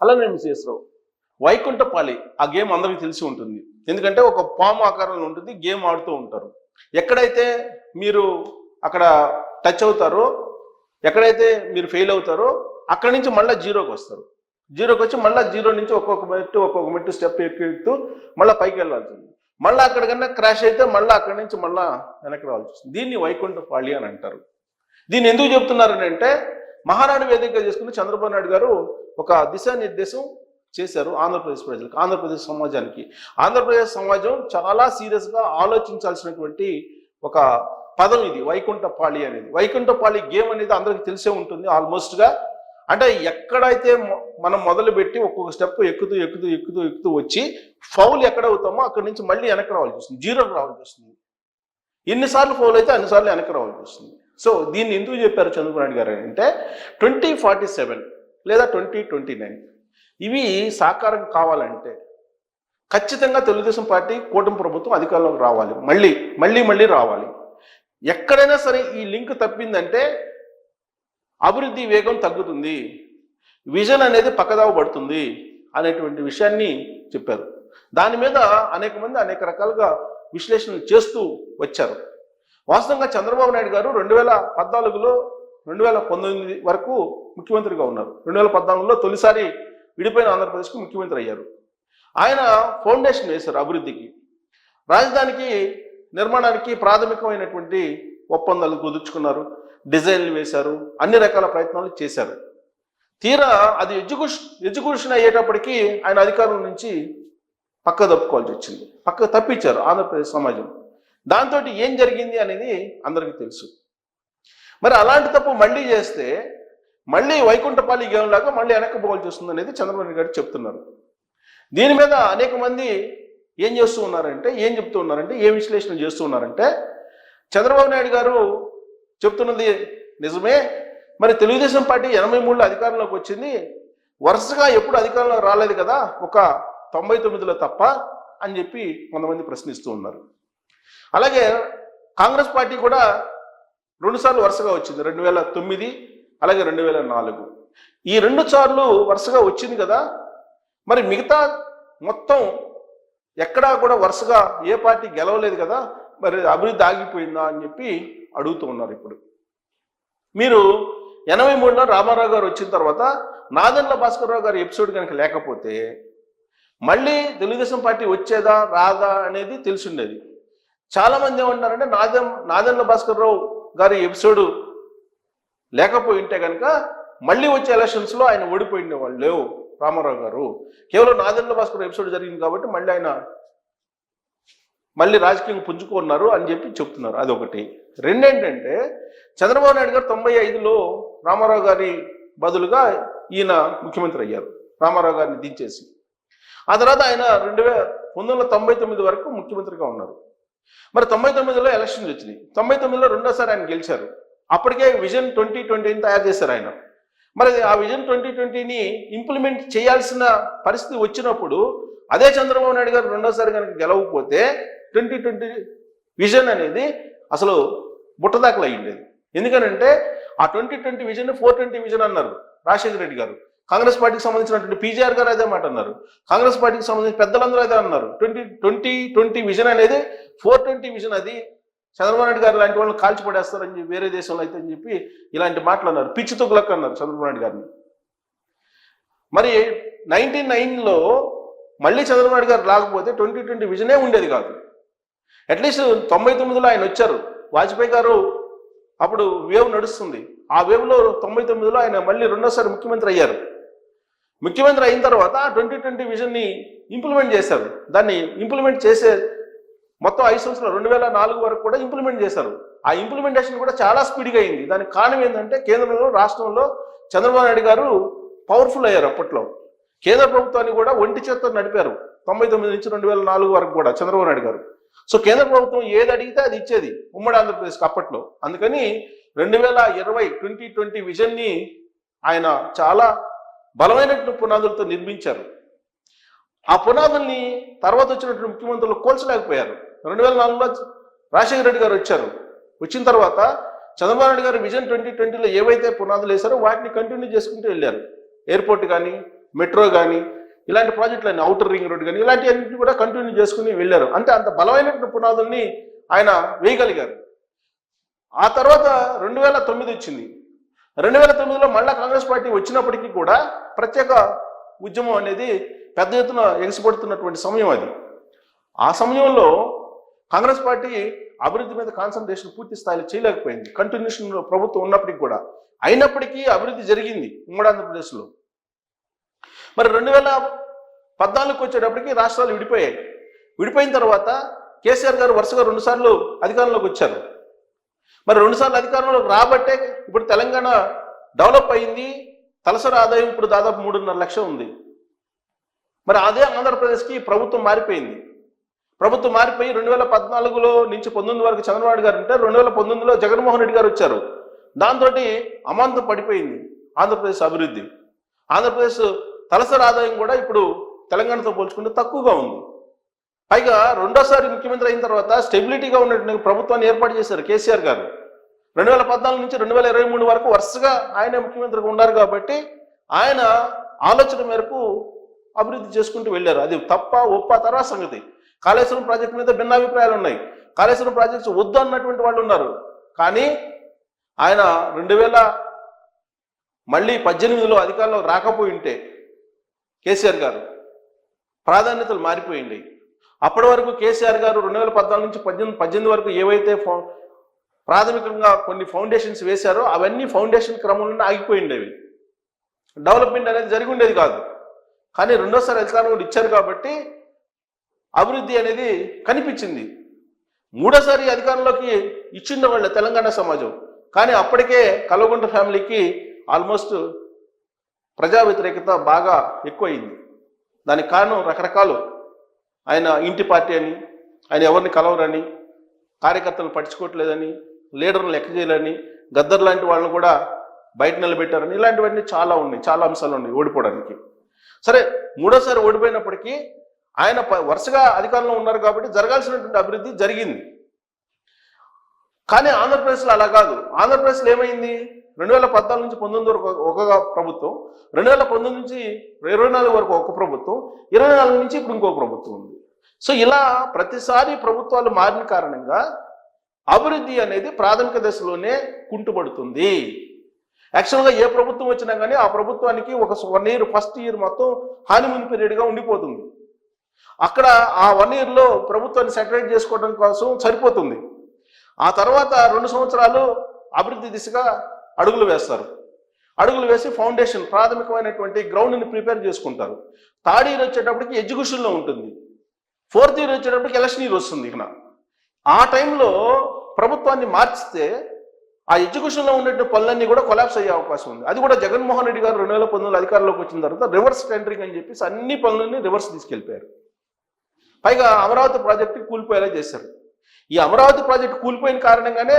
అలానే మిస్ఎస్ రావు వైకుంఠపాళి ఆ గేమ్ అందరికీ తెలిసి ఉంటుంది. ఎందుకంటే ఒక పాము ఆకారంలో ఉంటుంది, గేమ్ ఆడుతూ ఉంటారు. ఎక్కడైతే మీరు అక్కడ టచ్ అవుతారో, ఎక్కడైతే మీరు ఫెయిల్ అవుతారో అక్కడి నుంచి మళ్ళీ జీరోకి వస్తారు. జీరోకి వచ్చి మళ్ళీ జీరో నుంచి ఒక్కొక్క మెట్టు స్టెప్ ఎక్కుతూ మళ్ళీ పైకి వెళ్ళాల్సి ఉంది. మళ్ళీ అక్కడికన్నా క్రాష్ అయితే మళ్ళీ అక్కడి నుంచి మళ్ళీ వెనక్కి రావాల్సి వస్తుంది. దీన్ని వైకుంఠపాళి అని అంటారు. దీన్ని ఎందుకు చెప్తున్నారని అంటే మహానాడు వేదికగా చేసుకుని చంద్రబాబు నాయుడు గారు ఒక దిశానిర్దేశం చేశారు ఆంధ్రప్రదేశ్ ప్రజలకు, ఆంధ్రప్రదేశ్ సమాజానికి. ఆంధ్రప్రదేశ్ సమాజం చాలా సీరియస్గా ఆలోచించాల్సినటువంటి ఒక పదం ఇది వైకుంఠపాళి అనేది. వైకుంఠపాళి గేమ్ అనేది అందరికీ తెలిసే ఉంటుంది ఆల్మోస్ట్గా. అంటే ఎక్కడైతే మనం మొదలుపెట్టి ఒక్కొక్క స్టెప్ ఎక్కుతూ వచ్చి ఫౌల్ ఎక్కడ అవుతామో అక్కడి నుంచి మళ్ళీ వెనక్కి రావాల్సి వస్తుంది, జీరోకి రావాల్సి వస్తుంది. ఎన్నిసార్లు ఫౌల్ అయితే అన్నిసార్లు వెనక్కి రావాల్సి వస్తుంది. సో దీన్ని ఎందుకు చెప్పారు చంద్రబాబు నాయుడు గారు అంటే 2047 లేదా 2029 ఇవి సాకారం కావాలంటే ఖచ్చితంగా తెలుగుదేశం పార్టీ కూటమి ప్రభుత్వం అధికారంలోకి రావాలి, మళ్ళీ రావాలి. ఎక్కడైనా సరే ఈ లింక్ తప్పిందంటే అభివృద్ధి వేగం తగ్గుతుంది, విజన్ అనేది పక్కదావ పడుతుంది అనేటువంటి విషయాన్ని చెప్పారు. దాని మీద అనేక మంది అనేక రకాలుగా విశ్లేషణలు చేస్తూ వచ్చారు. వాస్తవంగా చంద్రబాబు నాయుడు గారు 2014లో 2019 వరకు ముఖ్యమంత్రిగా ఉన్నారు. 2014లో తొలిసారి విడిపోయిన ఆంధ్రప్రదేశ్కు ముఖ్యమంత్రి అయ్యారు. ఆయన ఫౌండేషన్ వేశారు అభివృద్ధికి, రాజధానికి నిర్మాణానికి ప్రాథమికమైనటువంటి ఒప్పందాలు కుదుర్చుకున్నారు, డిజైన్లు వేశారు, అన్ని రకాల ప్రయత్నాలు చేశారు. తీరా అది ఎగ్జిక్యూషన్ అయ్యేటప్పటికీ ఆయన అధికారం నుంచి పక్క తప్పుకోవాల్సి వచ్చింది, పక్క తప్పించారు ఆంధ్రప్రదేశ్ సమాజం. దాంతో ఏం జరిగింది అనేది అందరికీ తెలుసు. మరి అలాంటి తప్పు మళ్ళీ చేస్తే మళ్ళీ వైకుంఠపాళి గేమ్ లాగా మళ్ళీ వెనక్కి పోవాల్సి వస్తుంది అనేది చంద్రబాబు నాయుడు గారు చెప్తున్నారు. దీని మీద అనేక మంది ఏం చెప్తూ ఉన్నారంటే ఏ విశ్లేషణ చేస్తూ ఉన్నారంటే చంద్రబాబు నాయుడు గారు చెప్తున్నది నిజమే, మరి తెలుగుదేశం పార్టీ 83లో అధికారంలోకి వచ్చింది, వరుసగా ఎప్పుడు అధికారంలోకి రాలేదు కదా, ఒక 99లో తప్ప అని చెప్పి కొంతమంది ప్రశ్నిస్తూ ఉన్నారు. అలాగే కాంగ్రెస్ పార్టీ కూడా 2 సార్లు వరుసగా వచ్చింది, 2009 అలాగే 2004. ఈ 2 సార్లు వరుసగా వచ్చింది కదా, మరి మిగతా మొత్తం ఎక్కడా కూడా వరుసగా ఏ పార్టీ గెలవలేదు కదా, మరి అభివృద్ధి ఆగిపోయిందా అని చెప్పి అడుగుతూ ఉన్నారు. ఇప్పుడు మీరు 83లో రామారావు గారు వచ్చిన తర్వాత నాదెండ్ల భాస్కర్రావు గారి ఎపిసోడ్ కనుక లేకపోతే మళ్ళీ తెలుగుదేశం పార్టీ వచ్చేదా రాదా అనేది తెలిసిండేది. చాలామంది ఏమంటారంటే నాదెండ్ల భాస్కర్రావు గారి ఎపిసోడ్ లేకపోయి ఉంటే కనుక మళ్ళీ వచ్చే ఎలక్షన్స్లో ఆయన ఓడిపోయిన వాళ్ళు లేవు రామారావు గారు, కేవలం నాదెండ్ల భాస్కర్ ఎపిసోడ్ జరిగింది కాబట్టి మళ్ళీ ఆయన రాజకీయం పుంజుకున్నారు అని చెప్పి చెప్తున్నారు. అదొకటి. రెండేంటంటే చంద్రబాబు నాయుడు గారు 95లో రామారావు గారి బదులుగా ఈయన ముఖ్యమంత్రి అయ్యారు, రామారావు గారిని దించేసి. ఆ తర్వాత ఆయన 1999 వరకు ముఖ్యమంత్రిగా ఉన్నారు. మరి 99లో ఎలక్షన్స్ వచ్చినాయి, 99లో రెండోసారి ఆయన గెలిచారు. అప్పటికే విజన్ 2020 తయారు చేశారు ఆయన. మరి ఆ విజన్ 2020ని ఇంప్లిమెంట్ చేయాల్సిన పరిస్థితి వచ్చినప్పుడు అదే చంద్రబాబు నాయుడు గారు రెండోసారి కనుక గెలవకపోతే 2020 విజన్ అనేది అసలు బుట్టదాకలు అయ్యిండేది. ఎందుకనంటే ఆ 2020 విజన్ 420 విజన్ అన్నారు రాజశేఖర రెడ్డి గారు, కాంగ్రెస్ పార్టీకి సంబంధించినటువంటి పీజీఆర్ గారు అదే మాట అన్నారు, కాంగ్రెస్ పార్టీకి సంబంధించిన పెద్దలందరూ అదే అన్నారు. 2020 విజన్ అనేది 420 విజన్, అది చంద్రబాబు నాయుడు గారు లాంటి వాళ్ళని కాల్చిపడేస్తారని చెప్పి వేరే దేశంలో అయితే అని చెప్పి ఇలాంటి మాటలు అన్నారు, పిచ్చి తొగులక్ అన్నారు చంద్రబాబు నాయుడు గారిని. మరి 1999లో మళ్ళీ చంద్రబాబు నాయుడు గారు రాకపోతే 2020 విజనే ఉండేది కాదు. అట్లీస్ట్ 99లో ఆయన వచ్చారు, వాజ్పేయి గారు అప్పుడు వేవ్ నడుస్తుంది, ఆ వేవ్లో 99లో ఆయన మళ్ళీ రెండోసారి ముఖ్యమంత్రి అయ్యారు. ముఖ్యమంత్రి అయిన తర్వాత 2020 విజన్ని ఇంప్లిమెంట్ చేశారు. దాన్ని ఇంప్లిమెంట్ చేసే మొత్తం 5 సంవత్సరాలు 2004 వరకు కూడా ఇంప్లిమెంట్ చేశారు. ఆ ఇంప్లిమెంటేషన్ కూడా చాలా స్పీడ్గా అయింది. దానికి కారణం ఏంటంటే కేంద్రంలో రాష్ట్రంలో చంద్రబాబు నాయుడు గారు పవర్ఫుల్ అయ్యారు. అప్పట్లో కేంద్ర ప్రభుత్వాన్ని కూడా ఒంటి చేత్తో నడిపారు 99 నుంచి 2004 వరకు కూడా చంద్రబాబు నాయుడు గారు. సో కేంద్ర ప్రభుత్వం ఏది అడిగితే అది ఇచ్చేది ఉమ్మడి ఆంధ్రప్రదేశ్కి అప్పట్లో. అందుకని 2020 విజన్ని ఆయన చాలా బలమైనటువంటి పునాదులతో నిర్మించారు. ఆ పునాదుల్ని తర్వాత వచ్చినటువంటి ముఖ్యమంత్రులు కోల్చలేకపోయారు. 2004లో రాజశేఖర రెడ్డి గారు వచ్చారు, వచ్చిన తర్వాత చంద్రబాబు నాయుడు గారు విజన్ 2020లో ఏవైతే పునాదులు వేశారో వాటిని కంటిన్యూ చేసుకుంటూ వెళ్ళారు. ఎయిర్పోర్ట్ కానీ, మెట్రో కానీ ఇలాంటి ప్రాజెక్టులన్నీ, ఔటర్ రింగ్ రోడ్ కానీ ఇలాంటివన్నీ కూడా కంటిన్యూ చేసుకుని వెళ్ళారు. అంటే అంత బలమైనటువంటి పునాదుల్ని ఆయన వేయగలిగారు. ఆ తర్వాత 2009 వచ్చింది. 2009లో మళ్ళా కాంగ్రెస్ పార్టీ వచ్చినప్పటికీ కూడా ప్రత్యేక ఉద్యమం అనేది పెద్ద ఎత్తున ఎగిసిపడుతున్నటువంటి సమయం అది. ఆ సమయంలో కాంగ్రెస్ పార్టీ అభివృద్ధి మీద కాన్సన్ట్రేషన్ పూర్తి స్థాయిలో చేయలేకపోయింది, కంటిన్యూషన్ ప్రభుత్వం ఉన్నప్పటికీ కూడా. అయినప్పటికీ అభివృద్ధి జరిగింది ఉమ్మడి ఆంధ్రప్రదేశ్లో. మరి 2014కు వచ్చేటప్పటికి రాష్ట్రాలు విడిపోయాయి. విడిపోయిన తర్వాత కేసీఆర్ గారు వరుసగా 2 సార్లు అధికారంలోకి వచ్చారు. మరి 2 సార్లు అధికారంలోకి రాబట్టే ఇప్పుడు తెలంగాణ డెవలప్ అయింది. తలసరి ఆదాయం ఇప్పుడు దాదాపు 3.5 లక్షలు ఉంది. మరి అదే ఆంధ్రప్రదేశ్కి ప్రభుత్వం మారిపోయింది. ప్రభుత్వం మారిపోయి 2014లో నుంచి 19 వరకు చంద్రబాబు గారు ఉంటే 2019లో జగన్మోహన్ రెడ్డి గారు వచ్చారు. దాంతో అమాంతం పడిపోయింది ఆంధ్రప్రదేశ్ అభివృద్ధి. ఆంధ్రప్రదేశ్ తలసరి ఆదాయం కూడా ఇప్పుడు తెలంగాణతో పోల్చుకుంటే తక్కువగా ఉంది. పైగా రెండోసారి ముఖ్యమంత్రి అయిన తర్వాత స్టెబిలిటీగా ఉన్నటువంటి ప్రభుత్వాన్ని ఏర్పాటు చేశారు కేసీఆర్ గారు. 2014 నుంచి 2023 వరకు వరుసగా ఆయన ముఖ్యమంత్రిగా ఉన్నారు కాబట్టి ఆయన ఆలోచన మేరకు అభివృద్ధి చేసుకుంటూ వెళ్ళారు. అది తప్ప ఒప్ప తర్వాత సంగతి. కాళేశ్వరం ప్రాజెక్టు మీద భిన్నాభిప్రాయాలు ఉన్నాయి. కాళేశ్వరం ప్రాజెక్ట్స్ వద్దు అన్నటువంటి వాళ్ళు ఉన్నారు. కానీ ఆయన 2018లో అధికారంలో రాకపోయి ఉంటే కేసీఆర్ గారు ప్రాధాన్యతలు మారిపోయింది. అప్పటి వరకు కేసీఆర్ గారు 2014 నుంచి 18 వరకు ఏవైతే ప్రాథమికంగా కొన్ని ఫౌండేషన్స్ వేశారో అవన్నీ ఫౌండేషన్ క్రమంలో ఆగిపోయిండేవి. డెవలప్మెంట్ అనేది జరిగి ఉండేది కాదు. కానీ రెండోసారి అధికారం కూడా ఇచ్చారు కాబట్టి అభివృద్ధి అనేది కనిపించింది. మూడోసారి అధికారంలోకి ఇచ్చింది వాళ్ళ తెలంగాణ సమాజం. కానీ అప్పటికే కల్వకుంట్ల ఫ్యామిలీకి ఆల్మోస్ట్ ప్రజా వ్యతిరేకత బాగా ఎక్కువైంది. దానికి కారణం రకరకాలు. ఆయన ఇంటి పార్టీ అని, ఆయన ఎవరిని కలవరని, కార్యకర్తలు పట్టించుకోవట్లేదని, లీడర్లు లెక్క చేయాలని, గద్దర్ లాంటి వాళ్ళని కూడా బయట నిలబెట్టారని, ఇలాంటివన్నీ చాలా ఉన్నాయి, చాలా అంశాలు ఉన్నాయి ఓడిపోవడానికి. సరే, మూడోసారి ఓడిపోయినప్పటికీ ఆయన వరుసగా అధికారంలో ఉన్నారు కాబట్టి జరగాల్సినటువంటి అభివృద్ధి జరిగింది. కానీ ఆంధ్రప్రదేశ్లో అలా కాదు. ఆంధ్రప్రదేశ్లో ఏమైంది? 2014 నుంచి 19 వరకు ఒక ప్రభుత్వం, 2019 నుంచి 24 వరకు ఒక ప్రభుత్వం, 24 నుంచి ఇప్పుడు ఇంకో ప్రభుత్వం ఉంది. సో ఇలా ప్రతిసారి ప్రభుత్వాలు మారిన కారణంగా అభివృద్ధి అనేది ప్రాథమిక దశలోనే కుంటుపడుతుంది. యాక్చువల్గా ఏ ప్రభుత్వం వచ్చినా కానీ ఆ ప్రభుత్వానికి ఒక 1 ఇయర్, ఫస్ట్ ఇయర్ మొత్తం హానిమూన్ పీరియడ్గా ఉండిపోతుంది. అక్కడ ఆ 1 ఇయర్లో ప్రభుత్వాన్ని సెటరేట్ చేసుకోవడం కోసం సరిపోతుంది. ఆ తర్వాత 2 సంవత్సరాలు అభివృద్ధి దిశగా అడుగులు వేస్తారు. అడుగులు వేసి ఫౌండేషన్, ప్రాథమికమైనటువంటి గ్రౌండ్ని ప్రిపేర్ చేసుకుంటారు. 3rd ఇయర్ వచ్చేటప్పటికి ఎడ్యుకేషన్లో ఉంటుంది. 4th ఇయర్ వచ్చేటప్పటికి ఎలక్షన్ ఇయర్ వస్తుంది. ఇక్కడ ఆ టైంలో ప్రభుత్వాన్ని మార్చితే ఆ ఎడ్యుకేషన్లో ఉండేటువంటి పనులన్నీ కూడా కొలాప్స్ అయ్యే అవకాశం ఉంది. అది కూడా జగన్మోహన్ రెడ్డి గారు 2019 అధికారంలోకి వచ్చిన తర్వాత రివర్స్ టెండరింగ్ అని చెప్పేసి అన్ని పనులన్నీ రివర్స్ తీసుకెళ్ళిపోయారు. పైగా అమరావతి ప్రాజెక్టు కూలిపోయేలా చేశారు. ఈ అమరావతి ప్రాజెక్టు కూలిపోయిన కారణంగానే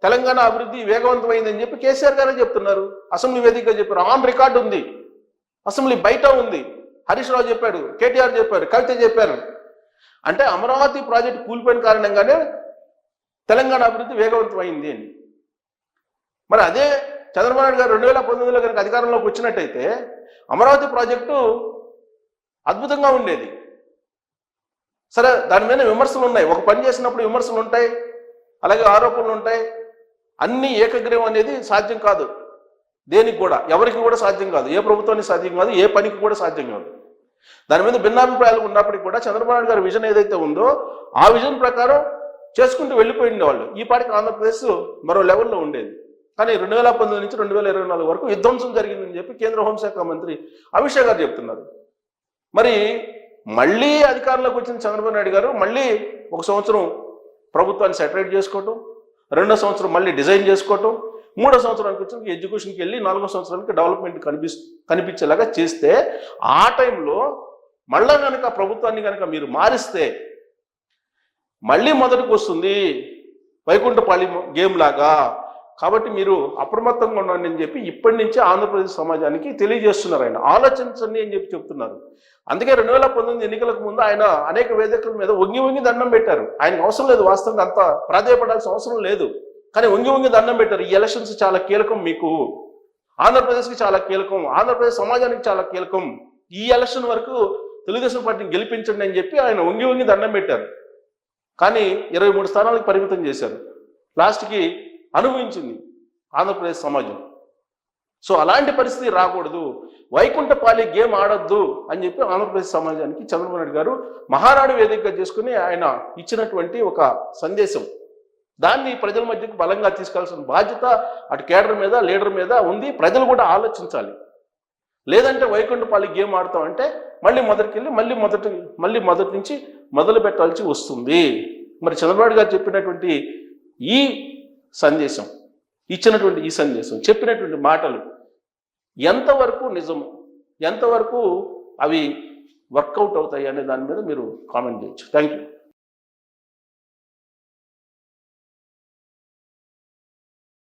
తెలంగాణ అభివృద్ధి వేగవంతమైందని చెప్పి కేసీఆర్ గారే చెప్తున్నారు. అసెంబ్లీ వేదికగా చెప్పారు. ఆన్ రికార్డు ఉంది, అసెంబ్లీ బయట ఉంది. హరీష్ రావు చెప్పాడు, కేటీఆర్ చెప్పారు, కవిత చెప్పారు. అంటే అమరావతి ప్రాజెక్టు కూలిపోయిన కారణంగానే తెలంగాణ అభివృద్ధి వేగవంతమైంది అని. మరి అదే చంద్రబాబు నాయుడు గారు 2019లో కనుక అధికారంలోకి వచ్చినట్టయితే అమరావతి ప్రాజెక్టు అద్భుతంగా ఉండేది. సరే, దాని మీద విమర్శలు ఉన్నాయి. ఒక పని చేసినప్పుడు విమర్శలు ఉంటాయి, అలాగే ఆరోపణలు ఉంటాయి. అన్ని ఏకగ్రీవం అనేది సాధ్యం కాదు. దేనికి కూడా, ఎవరికి కూడా సాధ్యం కాదు. ఏ ప్రభుత్వానికి సాధ్యం కాదు, ఏ పనికి కూడా సాధ్యం కాదు. దాని మీద భిన్నాభిప్రాయాలు ఉన్నప్పటికీ కూడా చంద్రబాబు నాయుడు గారి విజన్ ఏదైతే ఉందో ఆ విజన్ ప్రకారం చేసుకుంటూ వెళ్ళిపోయింది వాళ్ళు. ఈ పాటికి ఆంధ్రప్రదేశ్ మరో లెవెల్లో ఉండేది. కానీ 2019 నుంచి 2024 వరకు విధ్వంసం జరిగిందని చెప్పి కేంద్ర హోంశాఖ మంత్రి అమిత్ షా గారు చెప్తున్నారు. మరి మళ్ళీ అధికారంలోకి వచ్చిన చంద్రబాబు నాయుడు గారు మళ్ళీ 1 సంవత్సరం ప్రభుత్వాన్ని సెటరేట్ చేసుకోవటం, 2వ సంవత్సరం మళ్ళీ డిజైన్ చేసుకోవటం, 3వ సంవత్సరానికి వచ్చి ఎడ్యుకేషన్కి వెళ్ళి 4వ సంవత్సరానికి డెవలప్మెంట్ కనిపించేలాగా చేస్తే ఆ టైంలో మళ్ళా కనుక ప్రభుత్వాన్ని కనుక మీరు మారిస్తే మళ్ళీ మొదటికి వస్తుంది వైకుంఠపాళి గేమ్ లాగా. కాబట్టి మీరు అప్రమత్తంగా ఉండండి అని చెప్పి ఇప్పటి నుంచే ఆంధ్రప్రదేశ్ సమాజానికి తెలియజేస్తున్నారు. ఆయన ఆలోచించండి అని చెప్పి చెప్తున్నారు. అందుకే 2019 ఎన్నికలకు ముందు ఆయన అనేక వేదికల మీద వంగి దండం పెట్టారు. ఆయనకు అవసరం లేదు, వాస్తవంగా అంత ప్రాధాన్యపడాల్సిన అవసరం లేదు, కానీ వంగి దండం పెట్టారు. ఈ ఎలక్షన్స్ చాలా కీలకం మీకు, ఆంధ్రప్రదేశ్కి చాలా కీలకం, ఆంధ్రప్రదేశ్ సమాజానికి చాలా కీలకం, ఈ ఎలక్షన్ వరకు తెలుగుదేశం పార్టీని గెలిపించండి అని చెప్పి ఆయన వంగి వంగి దండం పెట్టారు. కానీ 23 స్థానాలకు పరిమితం చేశారు. లాస్ట్కి అనుభవించింది ఆంధ్రప్రదేశ్ సమాజం. సో అలాంటి పరిస్థితి రాకూడదు, వైకుంఠపాలి గేమ్ ఆడొద్దు అని చెప్పి ఆంధ్రప్రదేశ్ సమాజానికి చంద్రబాబు నాయుడు గారు మహానాడు వేదికగా చేసుకుని ఆయన ఇచ్చినటువంటి ఒక సందేశం. దాన్ని ప్రజల మధ్యకు బలంగా తీసుకెళ్లాల్సిన బాధ్యత అటు కేడర్ మీద, లీడర్ మీద ఉంది. ప్రజలు కూడా ఆలోచించాలి. లేదంటే వైకుంఠపాలి గేమ్ ఆడతామంటే మళ్ళీ మొదటికి వెళ్ళి మళ్ళీ మొదటి నుంచి మొదలు పెట్టాల్సి వస్తుంది. మరి చంద్రబాబు గారు చెప్పినటువంటి ఈ సందేశం, ఇచ్చినటువంటి ఈ సందేశం, చెప్పినటువంటి మాటలు ఎంతవరకు నిజము, ఎంతవరకు అవి వర్కౌట్ అవుతాయి అనే దాని మీద మీరు కామెంట్ చేయొచ్చు. Thank you.